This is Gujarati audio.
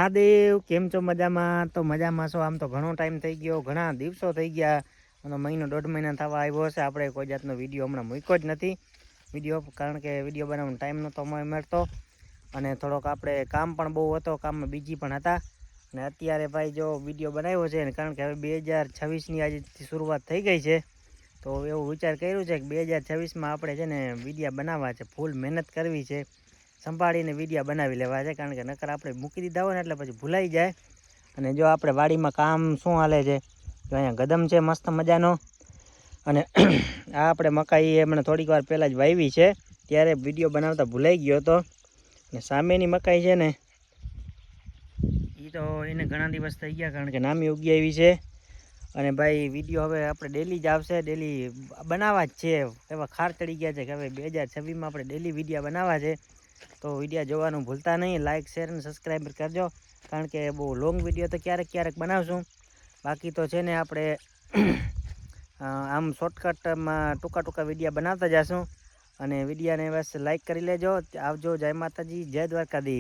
મહાદેવ કેમ છો? મજામાં? તો મજામાં છો? આમ તો ઘણો ટાઈમ થઈ ગયો, ઘણા દિવસો થઈ ગયા અને મહિનો દોઢ મહિના થવા આવ્યો હશે. આપણે કોઈ જાતનો વિડીયો હમણાં મૂક્યો જ નથી કારણ કે વિડીયો બનાવવાનો ટાઈમ નહોતો મળતો અને થોડોક આપણે કામ પણ બહુ હતો, કામમાં બીજી પણ હતા. અને અત્યારે ભાઈ જો વિડીયો બનાવ્યો છે ને, કારણ કે હવે 2026ની આજથી શરૂઆત થઈ ગઈ છે. તો એવું વિચાર કર્યું છે કે 2026માં આપણે છે ને વિડીયા બનાવવા છે, ફૂલ મહેનત કરવી છે, સંભાળીને વિડીયા બનાવી લેવા છે. કારણ કે નકર આપણે મૂકી દીધા હોય ને એટલે પછી ભૂલાઈ જાય. અને જો આપણે વાડીમાં કામ શું હાલે છે, તો અહીંયા ગદમ છે મસ્ત મજાનો. અને આ આપણે મકાઈ હમણાં થોડીક વાર પહેલાં જ વાવી છે, ત્યારે વિડીયો બનાવતા ભૂલાઈ ગયો હતો. અને સામેની મકાઈ છે ને, એ તો એને ઘણા દિવસ થઈ ગયા, કારણ કે નામી ઉગી આવી છે. અને ભાઈ વિડીયો હવે આપણે ડેલી જ આવશે, ડેલી બનાવવા જ છે. એવા ખાર ચડી ગયા છે કે હવે 2026માં આપણે ડેલી વિડીયો બનાવવા છે. તો વિડીયો જોવાનું ભૂલતા નહીં, લાઇક શેર અને સબસ્ક્રાઈબ કરજો. કારણ કે બહુ લોંગ વિડીયો તો ક્યારેક બનાવશું, બાકી તો છે ને આપણે આમ શોર્ટકટમાં ટૂંકા વિડીયો બનાવતા જશું. અને વિડીયોને બસ લાઇક કરી લેજો. આવજો, જય માતાજી, જય દ્વારકાધીશ.